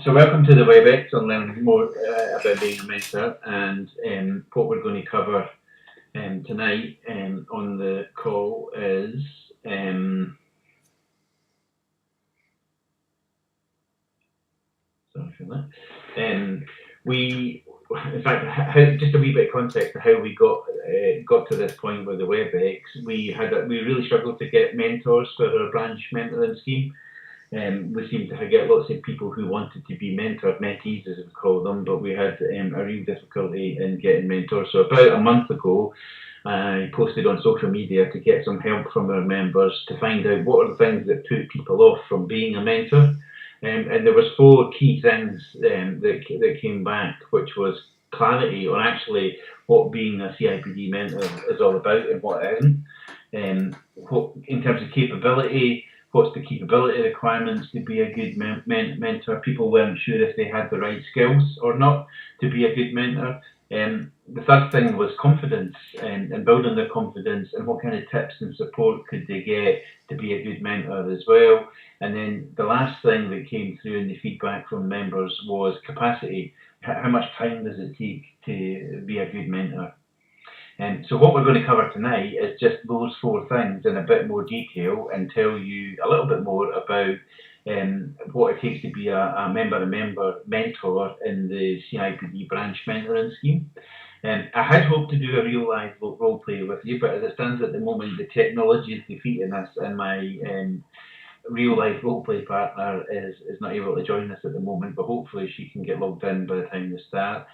So welcome to the webex on learning more about being a mentor, and what we're going to cover tonight on the call is sorry for that. In fact, just a wee bit of context to how we got to this point with the webex. We really struggled to get mentors for our branch mentoring scheme. We seemed to get lots of people who wanted to be mentored, mentees as we call them, but we had a real difficulty in getting mentors. So about a month ago, I posted on social media to get some help from our members to find out what are the things that put people off from being a mentor. And there was 4 key things that came back, which was clarity on actually what being a CIPD mentor is all about and what it isn't. In terms of capability, what's the capability requirements to be a good mentor? People weren't sure if they had the right skills or not to be a good mentor. The third thing was confidence and building their confidence, and what kind of tips and support could they get to be a good mentor as well. And then the last thing that came through in the feedback from members was capacity. How much time does it take to be a good mentor? So what we're going to cover tonight is just those 4 things in a bit more detail and tell you a little bit more about what it takes to be a member-to-member mentor in the CIPD branch mentoring scheme. I had hoped to do a real live role play with you, but as it stands at the moment, the technology is defeating us, and my real life role play partner is not able to join us at the moment, but hopefully she can get logged in by the time we start.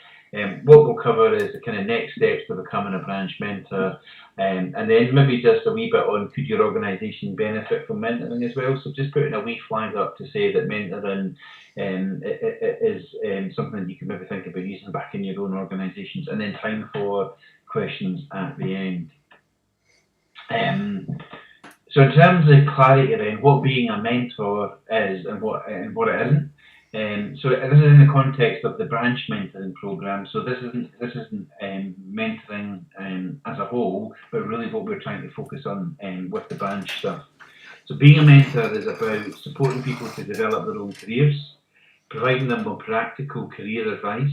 What we'll cover is the kind of next steps to becoming a branch mentor, and then maybe just a wee bit on could your organisation benefit from mentoring as well. So just putting a wee flag up to say that mentoring is something you can maybe think about using back in your own organisations, and then time for questions at the end. So in terms of clarity then, what being a mentor is and what it isn't. So this is in the context of the branch mentoring program. So this isn't mentoring as a whole, but really what we're trying to focus on with the branch stuff. So being a mentor is about supporting people to develop their own careers, providing them with practical career advice,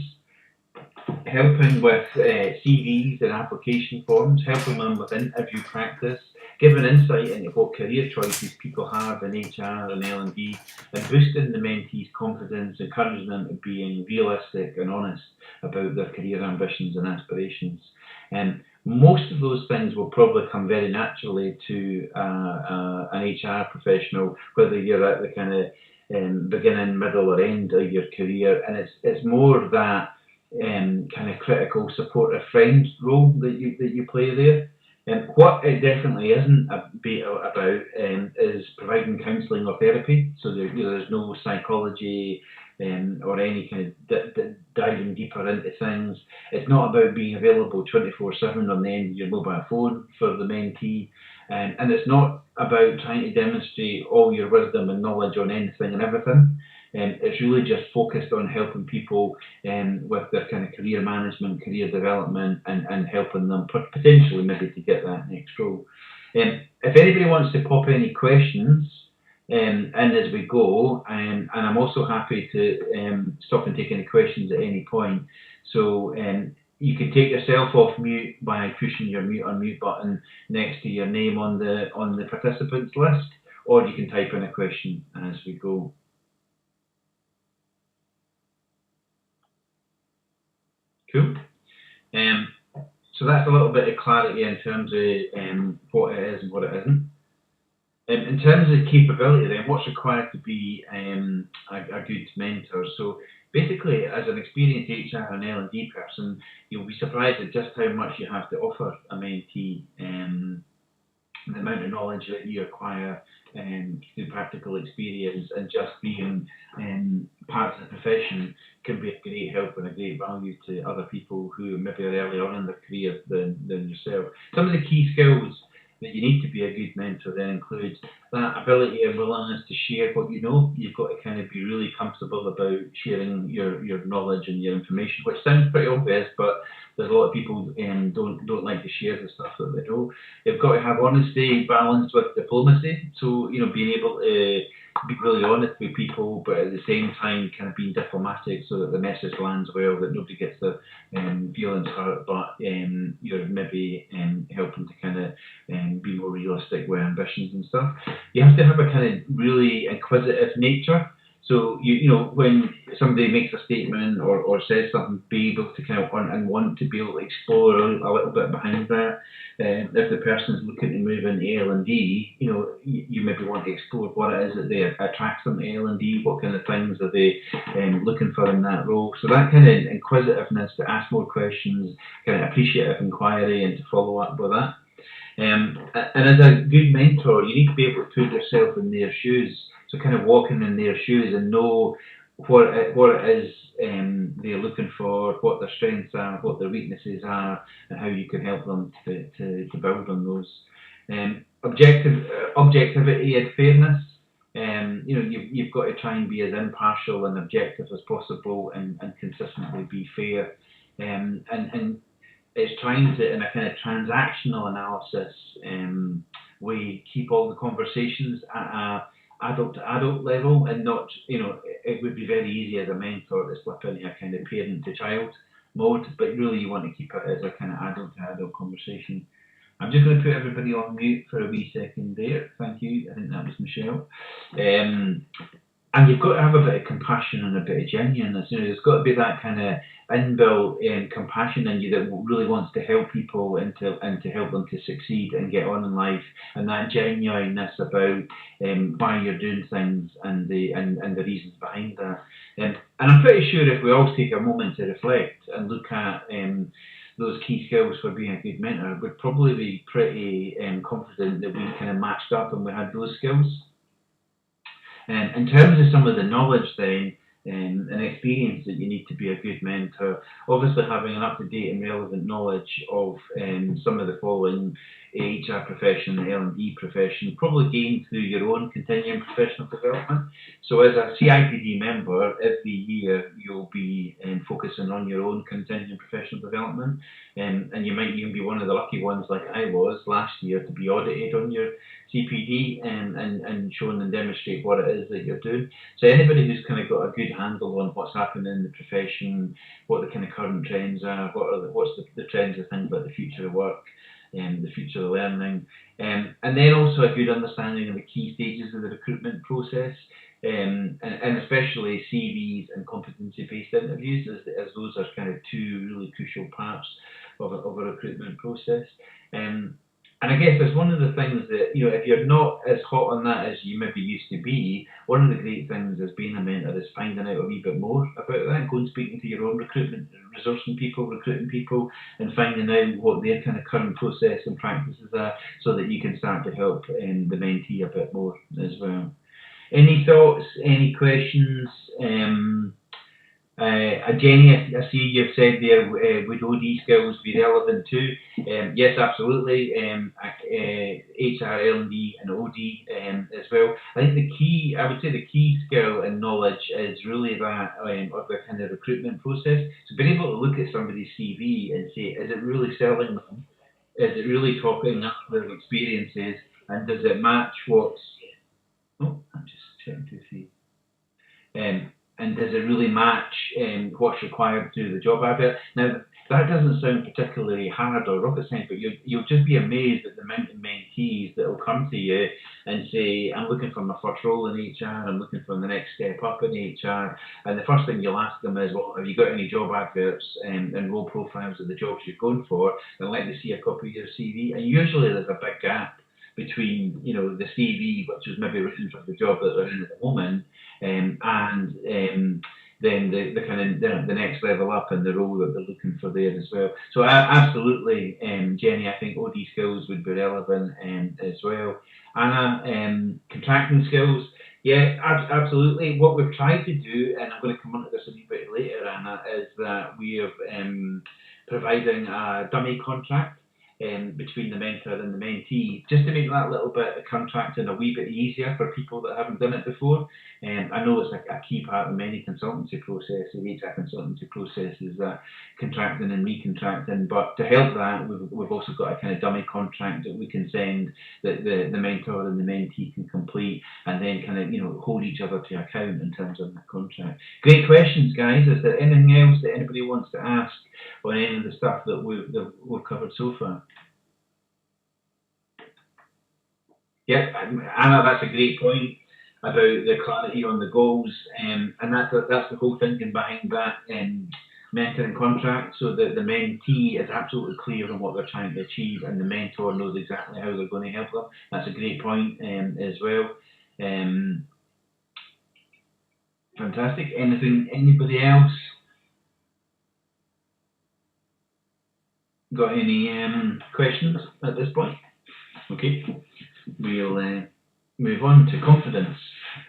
helping with CVs and application forms, helping them with interview practice, giving insight into what career choices people have in HR and L&D, and boosting the mentees' confidence, encouraging them to being realistic and honest about their career ambitions and aspirations. Most of those things will probably come very naturally to an HR professional, whether you're at the kind of beginning, middle, or end of your career, and it's more that kind of critical supportive friend role that you play there. What it definitely isn't about is providing counselling or therapy. So there's no psychology or any kind of diving deeper into things. It's not about being available 24/7 on the end of your mobile phone for the mentee. And it's not about trying to demonstrate all your wisdom and knowledge on anything and everything. It's really just focused on helping people with their kind of career management, career development, and helping them potentially maybe to get that next role. If anybody wants to pop any questions in as we go, and I'm also happy to stop and take any questions at any point. So you can take yourself off mute by pushing your mute unmute button next to your name on the participants list, or you can type in a question as we go. Cool. So that's a little bit of clarity in terms of what it is and what it isn't. In terms of capability then, what's required to be a good mentor? So basically, as an experienced HR and L&D person, you'll be surprised at just how much you have to offer a mentee. The amount of knowledge that you acquire through practical experience and just being part of the profession can be a great help and a great value to other people who maybe are earlier on in their career than yourself. Some of the key skills that you need to be a good mentor then includes that ability and willingness to share what you know. You've got to kind of be really comfortable about sharing your knowledge and your information, which sounds pretty obvious, but there's a lot of people don't like to share the stuff that they know. You've got to have honesty balanced with diplomacy. So, being able to be really honest with people, but at the same time kind of being diplomatic so that the message lands well, that nobody gets their feelings hurt, but you're maybe helping to kind of be more realistic with ambitions and stuff. You have to have a kind of really inquisitive nature. So you know when somebody makes a statement or says something, be able to kind of and want to be able to explore a little bit behind that. If the person's looking to move into L&D, you know you maybe want to explore what it is that they attracts them to L&D, what kind of things are they looking for in that role. So that kind of inquisitiveness to ask more questions, kind of appreciative inquiry, and to follow up with that. And as a good mentor, you need to be able to put yourself in their shoes. So kind of walking in their shoes and know what it is they're looking for, what their strengths are, what their weaknesses are, and how you can help them to build on those. Objectivity and fairness. You know, you've got to try and be as impartial and objective as possible, and consistently be fair. And it's trying to, in a kind of transactional analysis way, keep all the conversations at a adult to adult level, and not, you know, it would be very easy as a mentor to slip into a kind of parent to child mode, but really you want to keep it as a kind of adult to adult conversation. I'm just going to put everybody on mute for a wee second there. Thank you. I think that was Michelle. And you've got to have a bit of compassion and a bit of genuineness. You know, there's got to be that kind of inbuilt compassion in you that really wants to help people and to help them to succeed and get on in life, and that genuineness about why you're doing things and the reasons behind that. And I'm pretty sure if we all take a moment to reflect and look at those key skills for being a good mentor, we'd probably be pretty confident that we kind of matched up and we had those skills. In terms of some of the knowledge then and experience that you need to be a good mentor, obviously having an up-to-date and relevant knowledge of some of the following: HR profession, the L&D profession, probably gained through your own continuing professional development. So as a CIPD member, every year you'll be focusing on your own continuing professional development, and you might even be one of the lucky ones, like I was last year, to be audited on your CPD and show and demonstrate what it is that you're doing. So anybody who's kind of got a good handle on what's happening in the profession, what the kind of current trends are, what's the trends of things like the future of work, the future of learning, and then also a good understanding of the key stages of the recruitment process, and especially CVs and competency-based interviews, as those are kind of two really crucial parts of a recruitment process. And I guess that's one of the things that, you know, if you're not as hot on that as you maybe used to be, one of the great things as being a mentor is finding out a wee bit more about that, going speaking to your own recruitment, resourcing people, recruiting people, and finding out what their kind of current process and practices are, so that you can start to help the mentee a bit more as well. Any thoughts, any questions? Jenny, I see you've said there, would OD skills be relevant too? Yes, absolutely. HR, L&D and OD as well. I think I would say the key skill and knowledge is really that of the kind of recruitment process. So being able to look at somebody's CV and say, is it really selling them? Is it really talking up their experiences? And does it match what's... Oh, I'm just checking to see. And does it really match what's required to do the job advert? Now, that doesn't sound particularly hard or rocket science, but you'll just be amazed at the amount of mentees that will come to you and say, I'm looking for my first role in HR, I'm looking for the next step up in HR, and the first thing you'll ask them is, well, have you got any job adverts and role profiles of the jobs you're going for, and let me see a copy of your CV. And usually there's a big gap between, you know, the CV, which is maybe written for the job that they're in at the moment, and then the kind of the next level up in the role that they're looking for there as well. So absolutely, Jenny, I think OD skills would be relevant as well. Anna, contracting skills, yeah, absolutely. What we've tried to do, and I'm going to come on to this a wee bit later, Anna, is that we are providing a dummy contract between the mentor and the mentee, just to make that little bit of contracting a wee bit easier for people that haven't done it before. I know it's a key part of many consultancy processes, HR consultancy processes, that contracting and recontracting. But to help that, we've also got a kind of dummy contract that we can send that the mentor and the mentee can complete, and then kind of hold each other to account in terms of the contract. Great questions, guys. Is there anything else that anybody wants to ask on any of the stuff that we've covered so far? Yeah, Anna, that's a great point about the clarity on the goals, and that's the whole thinking behind that mentoring contract, so that the mentee is absolutely clear on what they're trying to achieve, and the mentor knows exactly how they're going to help them. That's a great point as well. Fantastic. Anybody else got any questions at this point? Okay, we'll move on to confidence.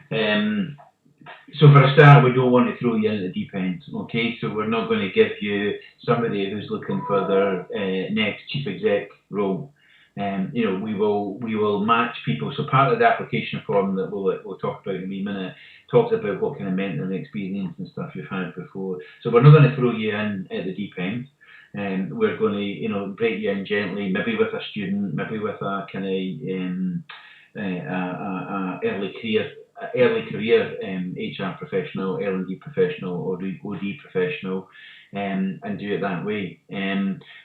So for a start, we don't want to throw you in at the deep end, okay? So we're not going to give you somebody who's looking for their next chief exec role. We will match people. So part of the application form that we'll talk about in a wee minute talks about what kind of mentoring experience and stuff you've had before. So we're not going to throw you in at the deep end. We're going to, break you in gently, maybe with a student, maybe with a kind of early career HR professional, L&D professional, or OD professional, and do it that way.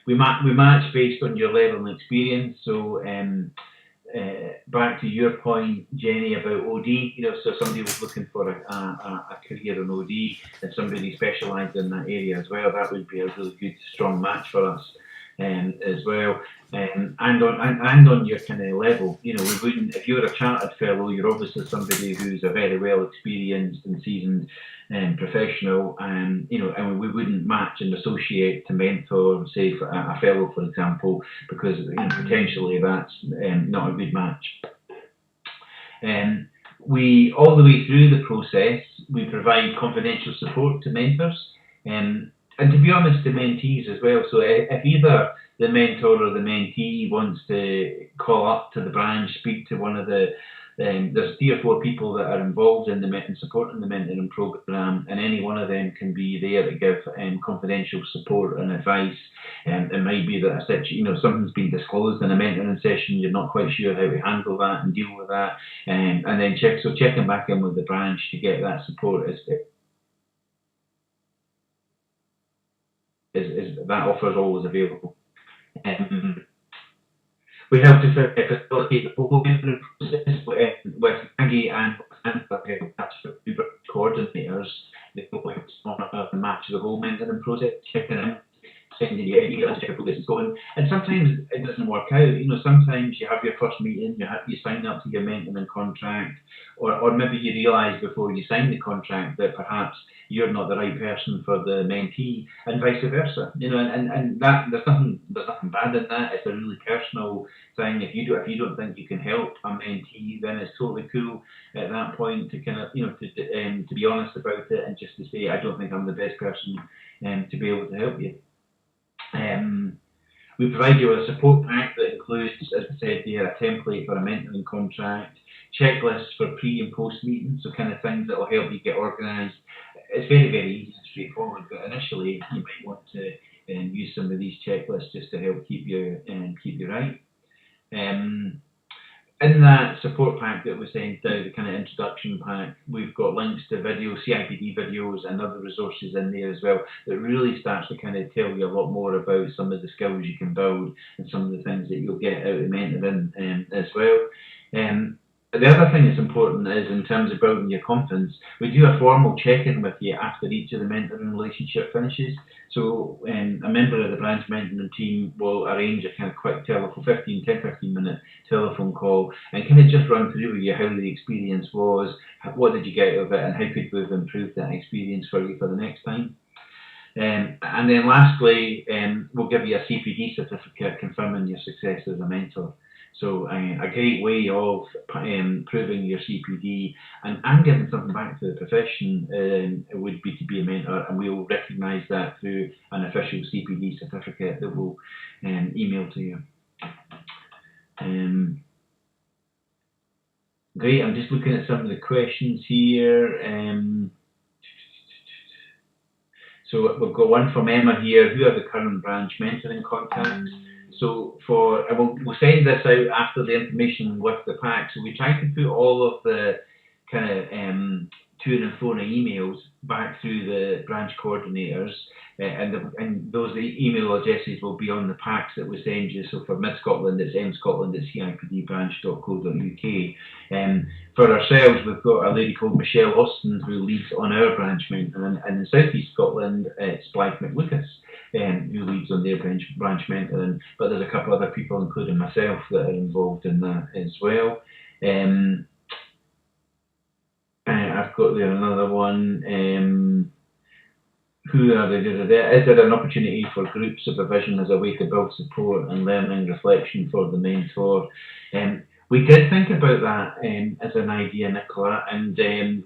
We match based on your level and experience. So back to your point, Jenny, about OD, so somebody was looking for a career in OD, and somebody specialised in that area as well. That would be a really good, strong match for us. As well, and on your kind of level, we wouldn't. If you're a chartered fellow, you're obviously somebody who's a very well experienced and seasoned professional, and and we wouldn't match and associate to mentor, say, for a fellow, for example, because potentially that's not a good match. We all the way through the process, we provide confidential support to mentors. And to be honest, the mentees as well. So if either the mentor or the mentee wants to call up to the branch, speak to one of there's 3 or 4 people that are involved in supporting the mentoring program, and any one of them can be there to give confidential support and advice. It might be that something's been disclosed in a mentoring session, you're not quite sure how to handle that and deal with that, and then checking back in with the branch to get that support is that offer is always available. We help to facilitate the whole mentoring process with Maggie and coordinators. They go on a match the whole mentoring process, checking in, sending you ideas, check how this is going. And sometimes it doesn't work out. Sometimes you have your first meeting, you sign up to your mentoring contract, or maybe you realise before you sign the contract that perhaps you're not the right person for the mentee, and vice versa. And that there's nothing bad in that. It's a really personal thing. If you don't think you can help a mentee, then it's totally cool at that point to kind of to be honest about it, and just to say, I don't think I'm the best person to be able to help you. We provide you with a support pack that includes, as I said there, a template for a mentoring contract, checklists for pre and post meetings, so kind of things that will help you get organised. It's very, very easy and straightforward, but initially you might want to use some of these checklists just to help keep you right. In that support pack that we sent out, the kind of introduction pack, we've got links to videos, CIPD videos, and other resources in there as well that really starts to kind of tell you a lot more about some of the skills you can build and some of the things that you'll get out of mentoring as well. The other thing that's important is, in terms of building your confidence, we do a formal check-in with you after each of the mentoring relationship finishes. So a member of the branch mentoring team will arrange a kind of quick 10-15-minute telephone call and kind of just run through with you how the experience was, what did you get out of it, and how could we have improved that experience for you for the next time. And then lastly, we'll give you a CPD certificate confirming your success as a mentor. So a great way of proving your CPD and giving something back to the profession would be to be a mentor, and we'll recognise that through an official CPD certificate that we'll email to you. Great, I'm just looking at some of the questions here. So we've got one from Emma here. Who are the current branch mentoring contacts? So we'll send this out after the information with the pack. So we try to put all of the kind of to and fro emails back through the branch coordinators, and those email addresses will be on the packs that we send you. So for Mid Scotland, it's mscotland@cipdbranch.co.uk. For ourselves, we've got a lady called Michelle Austin who leads on our branch mentoring, and in South East Scotland, it's Blythe McLucas who leads on their branch mentoring. But there's a couple other people, including myself, that are involved in that as well. I've got there another one. Who are they? Is there an opportunity for group supervision as a way to build support and learning reflection for the mentor? We did think about that as an idea, Nicola, and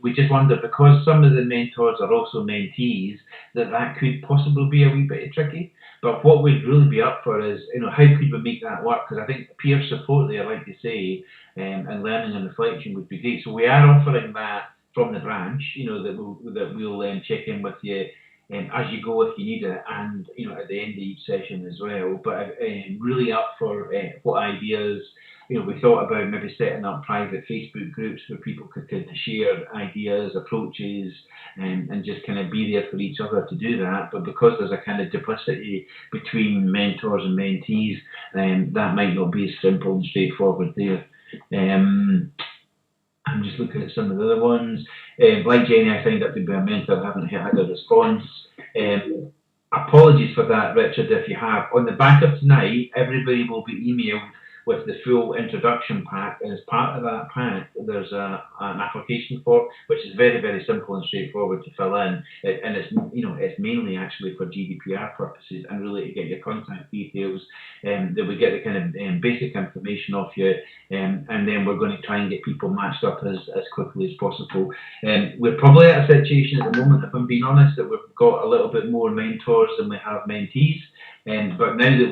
we just wondered, because some of the mentors are also mentees, that could possibly be a wee bit tricky. But what we'd really be up for is, how could we make that work? Because I think peer support there, like you say, and learning and reflection would be great. So we are offering that from the branch, that we'll check in with you as you go if you need it, and at the end of each session as well. But really up for what ideas. We thought about maybe setting up private Facebook groups where people could share ideas, approaches, and just kind of be there for each other to do that. But because there's a kind of duplicity between mentors and mentees, that might not be as simple and straightforward there. I'm just looking at some of the other ones. Like Jenny, I signed up to be a mentor, haven't had a response. Apologies for that, Richard, if you have. On the back of tonight, everybody will be emailed with the full introduction pack, and as part of that pack, there's an application form which is very, very simple and straightforward to fill in, and it's mainly actually for GDPR purposes and really to get your contact details, that we get the kind of basic information off you, and then we're going to try and get people matched up as quickly as possible. We're probably at a situation at the moment, if I'm being honest, that we've got a little bit more mentors than we have mentees. But now that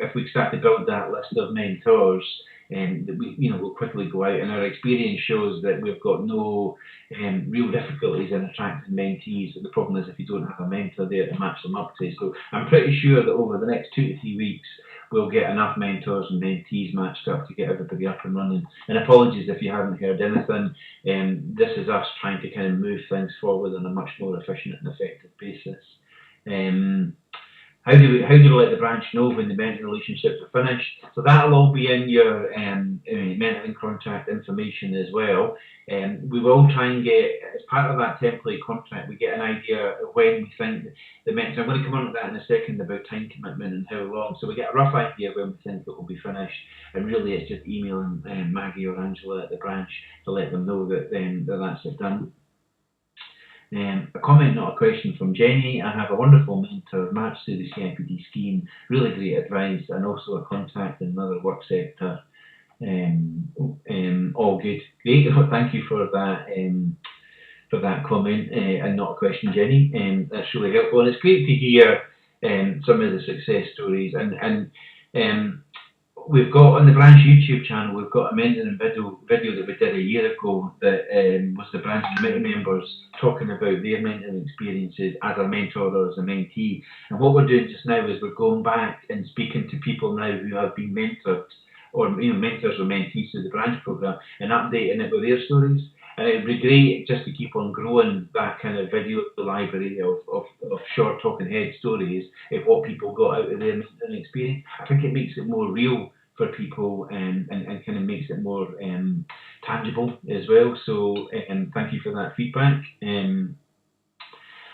if we start to build that list of mentors, that we'll quickly go out, and our experience shows that we've got no real difficulties in attracting mentees. The problem is if you don't have a mentor there to match them up to. So I'm pretty sure that over the next 2 to 3 weeks, we'll get enough mentors and mentees matched up to get everybody up and running. And apologies if you haven't heard anything. This is us trying to kind of move things forward on a much more efficient and effective basis. How do we let the branch know when the mentoring relationships are finished? So that'll all be in your mentoring contract information as well. We will try and get, as part of that template contract, we get an idea of when we think the mentoring. I'm going to come on to that in a second about time commitment and how long. So we get a rough idea of when we think it will be finished, and really it's just emailing Maggie or Angela at the branch to let them know that that's it done. A comment, not a question, from Jenny. I have a wonderful mentor matched to the CIPD scheme, really great advice, and also a contact in another work sector. All good. Great. Thank you for that comment, and not a question, Jenny. That's really helpful, and it's great to hear some of the success stories. And we've got on the branch YouTube channel, we've got a mentoring video that we did a year ago that was the branch committee members talking about their mentoring experiences as a mentor or as a mentee. And what we're doing just now is we're going back and speaking to people now who have been mentored, or mentors or mentees through the branch programme, and updating it with their stories. And it would be great just to keep on growing that kind of video library of short talking head stories of what people got out of their mentoring experience. I think it makes it more real for people, and kind of makes it more tangible as well. So thank you for that feedback. An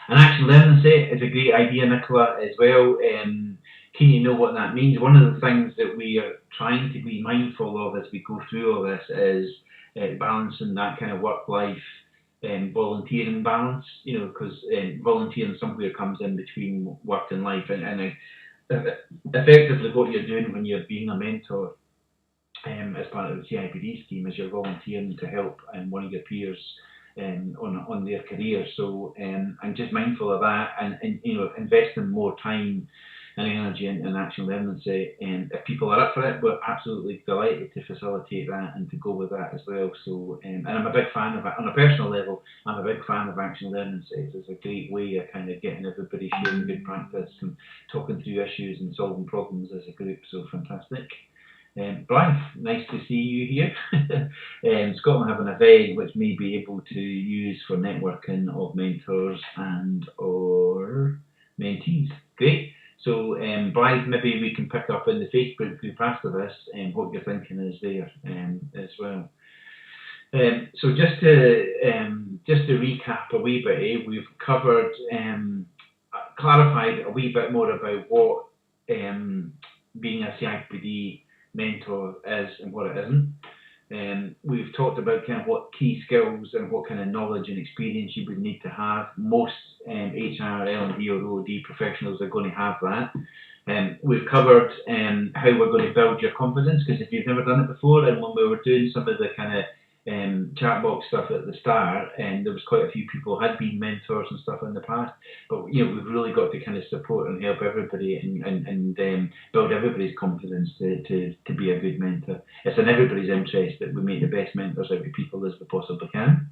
action learning set is a great idea, Nicola, as well. Can you know what that means? One of the things that we are trying to be mindful of as we go through all this is balancing that kind of work-life volunteering balance, because volunteering somewhere comes in between work and life, and effectively what you're doing when you're being a mentor as part of the CIPD scheme is you're volunteering to help one of your peers on their career. So I'm just mindful of that, and investing more time and energy and action learning. And if people are up for it, we're absolutely delighted to facilitate that and to go with that as well. So, and I'm a big fan of it. On a personal level, I'm a big fan of action learning sets. It's a great way of kind of getting everybody sharing good practice and talking through issues and solving problems as a group. So fantastic. Blythe, nice to see you here. Scotland have an event which may be able to use for networking of mentors and or mentees. Great. So Blythe, maybe we can pick up in the Facebook group after this what your thinking is there as well. So just to recap a wee bit, we've covered, clarified a wee bit more about what being a CIPD mentor is and what it isn't. We've talked about kind of what key skills and what kind of knowledge and experience you would need to have. Most HR, L&D or OD professionals are going to have that. We've covered how we're going to build your confidence, because if you've never done it before, and when we were doing some of the kind of chat box stuff at the start, and there was quite a few people who had been mentors and stuff in the past, but you know, we've really got to kind of support and help everybody and build everybody's confidence to be a good mentor. It's in everybody's interest that we make the best mentors out of people as we possibly can.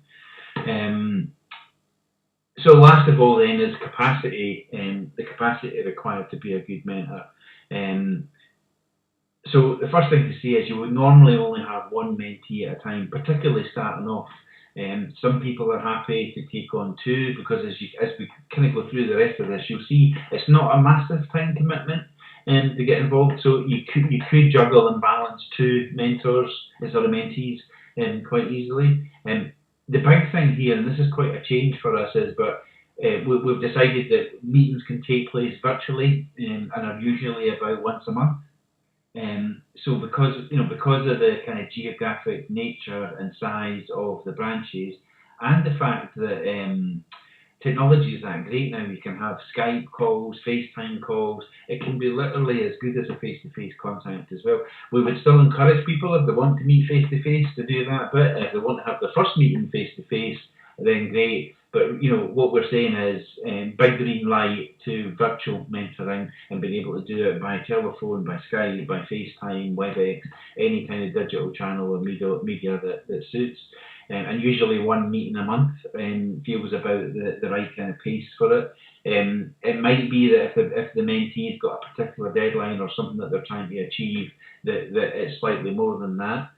So last of all then is capacity, the capacity required to be a good mentor. So the first thing to say is you would normally only have one mentee at a time, particularly starting off. Some people are happy to take on two, because as we kind of go through the rest of this, you'll see it's not a massive time commitment to get involved. So you could juggle and balance two mentors or mentees quite easily. The big thing here, and this is quite a change for us, is we've decided that meetings can take place virtually and are usually about once a month. So because of the kind of geographic nature and size of the branches, and the fact that technology is that great now, you can have Skype calls, FaceTime calls. It can be literally as good as a face-to-face contact as well. We would still encourage people, if they want to meet face-to-face, to do that bit. If they want to have the first meeting face-to-face, then great. But you know what we're saying is big green light to virtual mentoring and being able to do it by telephone, by Skype, by FaceTime, webex, any kind of digital channel or media that suits. And usually one meeting a month feels about the right kind of pace for it. It might be that if the mentee's got a particular deadline or something that they're trying to achieve, that it's slightly more than that.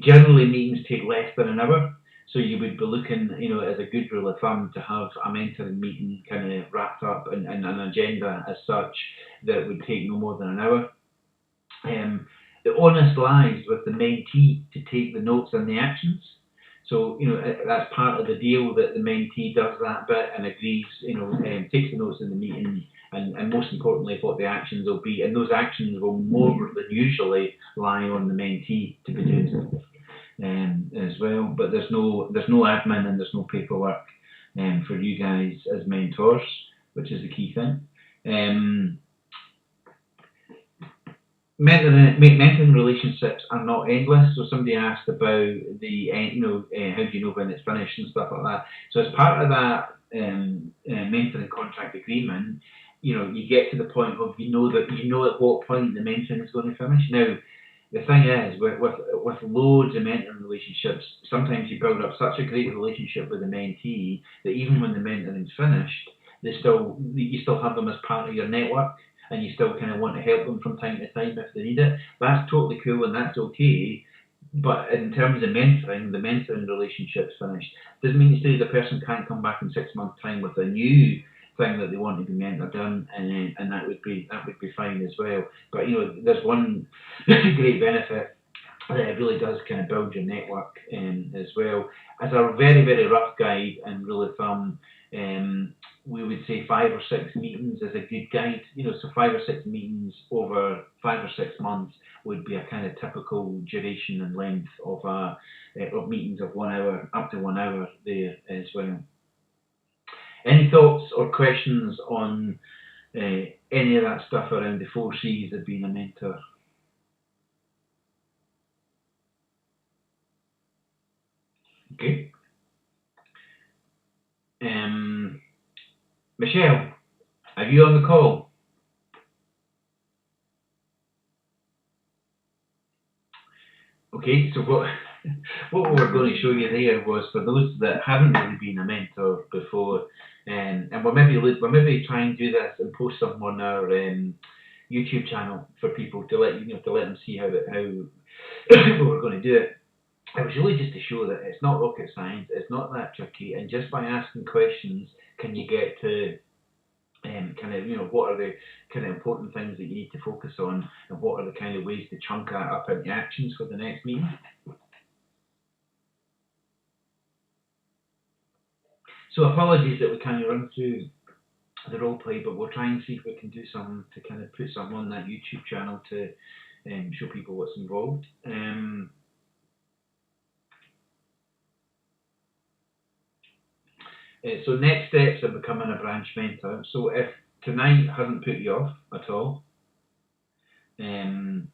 Generally, meetings take less than an hour. So you would be looking, as a good rule of thumb, to have a mentoring meeting kind of wrapped up and an agenda as such that would take no more than an hour. The onus lies with the mentee to take the notes and the actions. So, that's part of the deal, that the mentee does that bit and agrees, takes the notes in the meeting, and most importantly, what the actions will be. And those actions will more than usually lie on the mentee to be doing stuff. As well, but there's no admin and there's no paperwork for you guys as mentors, which is the key thing. Mentoring relationships are not endless. So somebody asked about the how do you know when it's finished and stuff like that. So as part of that mentoring contract agreement, you get to the point of you know at what point the mentoring is going to finish. Now, the thing is, with loads of mentoring relationships, sometimes you build up such a great relationship with the mentee that even when the mentoring's finished, you still have them as part of your network, and you still kind of want to help them from time to time if they need it. That's totally cool and that's okay. But in terms of mentoring, the mentoring relationship's finished. Doesn't mean to say the person can't come back in 6 months' time with a new thing that they want to be mentored in, and that would be fine as well. But there's one great benefit that it really does kind of build your network as well. As a very, very rough guide and rule of thumb, we would say 5 or 6 meetings is a good guide. So 5 or 6 meetings over 5 or 6 months would be a kind of typical duration and length of meetings of 1 hour, up to 1 hour there as well. Any thoughts or questions on any of that stuff around the 4 C's of being a mentor? Okay. Michelle, are you on the call? Okay, so what we were going to show you there was for those that haven't really been a mentor before, and we'll maybe try and do this and post something on our YouTube channel for people to let them see how we're going to do it. It was really just to show that it's not rocket science, it's not that tricky, and just by asking questions, can you get to what are the kind of important things that you need to focus on, and what are the kind of ways to chunk that up into actions for the next meeting. So apologies that we kind of run through the role play, but we'll try and see if we can do something to kind of put something on that YouTube channel to show people what's involved. So next steps are becoming a branch mentor. So if tonight hasn't put you off at all, then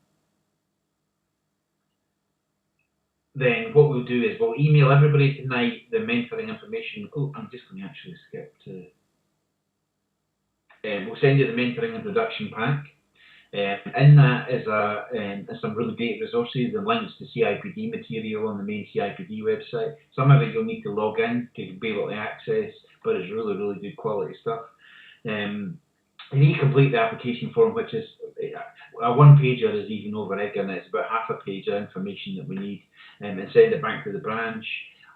what we'll do is we'll email everybody tonight the mentoring information. Oh, I'm just going to actually skip to. We'll send you the mentoring introduction pack. In that is some really great resources and links to CIPD material on the main CIPD website. Some of it you'll need to log in to be able to access, but it's really, really good quality stuff. You need to complete the application form, which is a one-pager is even over again. It's about half a page of information that we need, and send it back to the branch.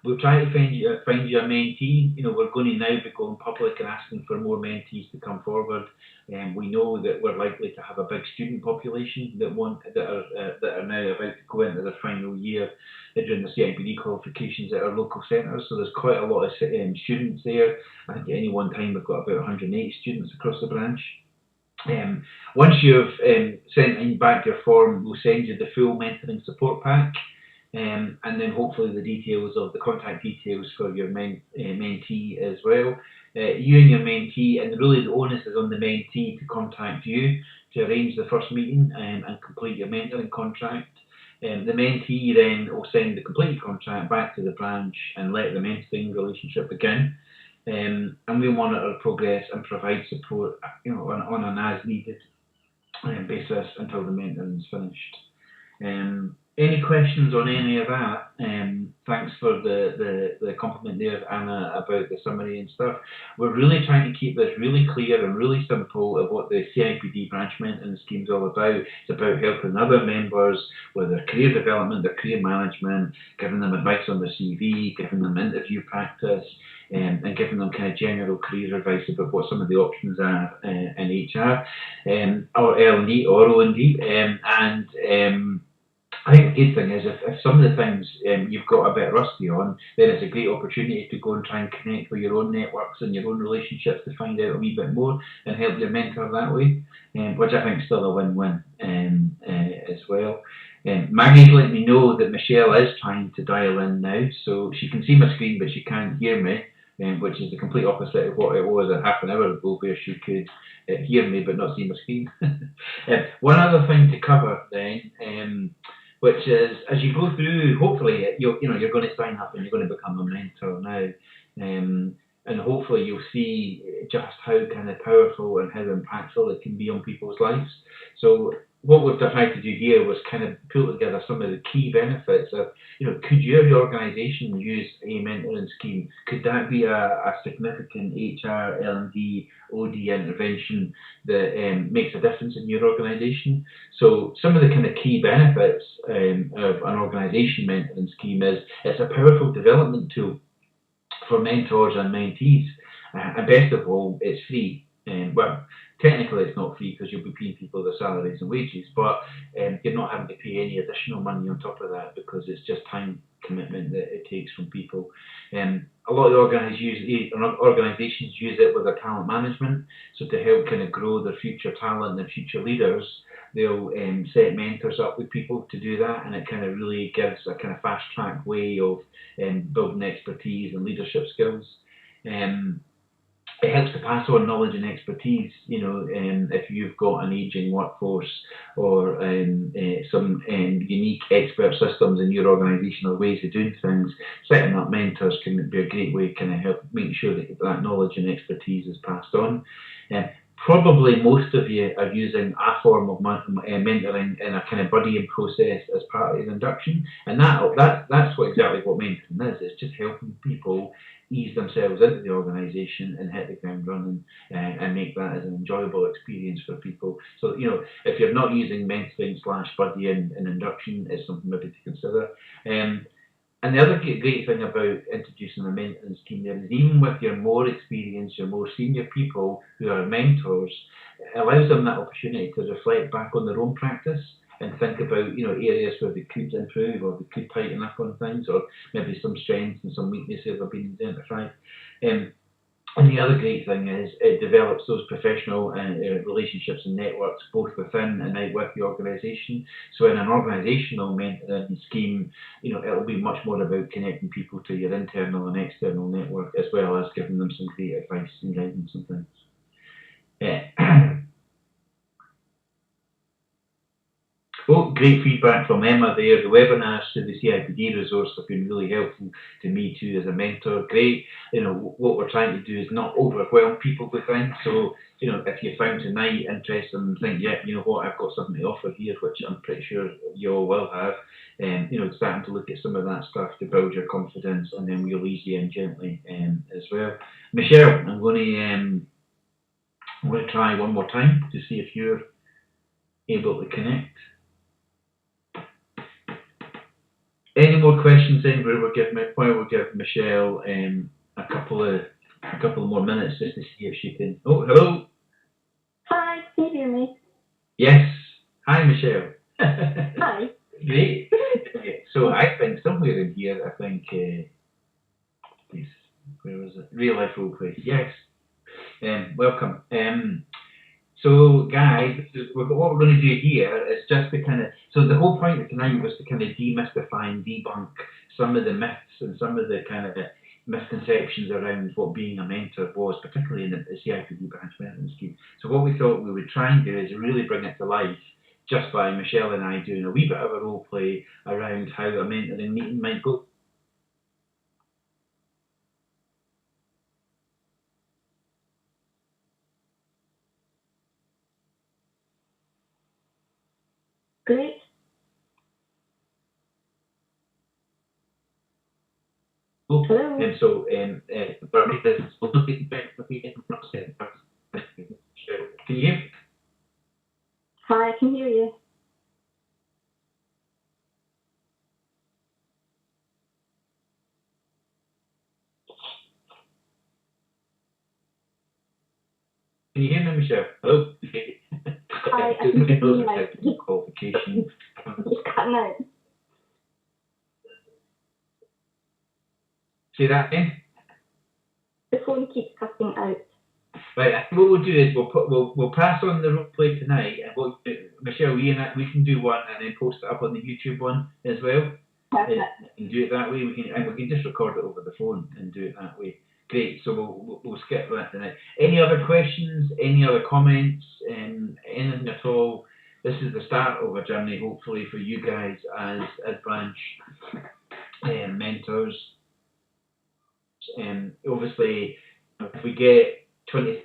We'll try to find you a mentee. We're going to now be going public and asking for more mentees to come forward. We know that we're likely to have a big student population that are now about to go into their final year during the CIPD qualifications at our local centres. So there's quite a lot of students there. I think at any one time we've got about 180 students across the branch. Once you've sent in back your form, we'll send you the full mentoring support pack. And then hopefully the details of the contact details for your mentee as well. You and your mentee, and really the onus is on the mentee to contact you to arrange the first meeting and complete your mentoring contract. The mentee then will send the completed contract back to the branch and let the mentoring relationship begin. And we monitor progress and provide support on an as-needed basis until the mentoring is finished. Any questions on any of that? Thanks for the compliment there, Anna, about the summary and stuff. We're really trying to keep this really clear and really simple of what the CIPD branch mentoring scheme is all about. It's about helping other members with their career development, their career management, giving them advice on their CV, giving them interview practice, and giving them kind of general career advice about what some of the options are in HR, or L&D or O&D, I think the good thing is if some of the things you've got a bit rusty on, then it's a great opportunity to go and try and connect with your own networks and your own relationships to find out a wee bit more and help your mentor that way, which I think is still a win-win as well. Maggie's let me know that Michelle is trying to dial in now, so she can see my screen but she can't hear me, which is the complete opposite of what it was a half an hour ago, where she could hear me but not see my screen. One other thing to cover then, which is, as you go through, hopefully you're going to sign up and you're going to become a mentor now, and hopefully you'll see just how kind of powerful and how impactful it can be on people's lives. So what we've tried to do here was kind of pull together some of the key benefits of, could your organisation use a mentoring scheme? Could that be a significant HR, L&D, OD intervention that makes a difference in your organisation? So some of the kind of key benefits of an organisation mentoring scheme is it's a powerful development tool for mentors and mentees, and best of all, it's free. Well, technically it's not free because you'll be paying people their salaries and wages, but you're not having to pay any additional money on top of that because it's just time commitment that it takes from people. A lot of organisations use it with their talent management, so to help kind of grow their future talent and future leaders, they'll set mentors up with people to do that, and it kind of really gives a kind of fast track way of building expertise and leadership skills. It helps to pass on knowledge and expertise, if you've got an ageing workforce or some unique expert systems in your organisation or ways of doing things. Setting up mentors can be a great way to kind of help make sure that that knowledge and expertise is passed on. Probably most of you are using a form of mentoring in a kind of buddying process as part of your induction, and that's what exactly what mentoring is. It's just helping people ease themselves into the organisation and hit the ground running, and make that as an enjoyable experience for people. So if you're not using mentoring slash buddying in induction, it's something maybe to consider. And the other great thing about introducing a mentoring scheme there is even with your more experienced, your more senior people who are mentors, it allows them that opportunity to reflect back on their own practice and think about areas where they could improve or they could tighten up on things, or maybe some strengths and some weaknesses have been identified. And the other great thing is it develops those professional relationships and networks both within and out with the organisation. So in an organisational mentoring scheme, it'll be much more about connecting people to your internal and external network, as well as giving them some great advice and guidance and things. Oh, great feedback from Emma there. The webinars through the CIPD resource have been really helpful to me too as a mentor. Great. What we're trying to do is not overwhelm people with things. So, if you found tonight interesting and think, yeah, you know what, I've got something to offer here, which I'm pretty sure you all will have, starting to look at some of that stuff to build your confidence, and then we'll ease you in gently as well. Michelle, I'm going to try one more time to see if you're able to connect. Any more questions then? While we'll give Michelle a couple of more minutes just to see if she can. Oh, hello. Hi, can you hear me? Yes. Hi, Michelle. Hi. Great. So I think somewhere in here, where was it? Real life role play. Yes. Welcome. So, guys, what we're going to do here is just to so the whole point of tonight was to kind of demystify and debunk some of the myths and some of the kind of misconceptions around what being a mentor was, particularly in the CIPD branch mentoring scheme. So what we thought we would try and do is really bring it to life just by Michelle and I doing a wee bit of a role play around how a mentoring meeting might go. Great. Hello. And so, can you hear me? Hi, I can hear you. Can you hear me, Michelle? Hello? Hi, I can hear you. Qualification. Just cutting out. Say that again? The phone keeps cutting out. Right, what we'll do is we'll pass on the role play tonight, and Michelle, we can do one and then post it up on the YouTube one as well. Perfect. And do it that way. We can just record it over the phone and do it that way. Great. So we'll skip that tonight. Any other questions? Any other comments? Anything at all? This is the start of a journey, hopefully, for you guys as branch mentors. Obviously, if we get 20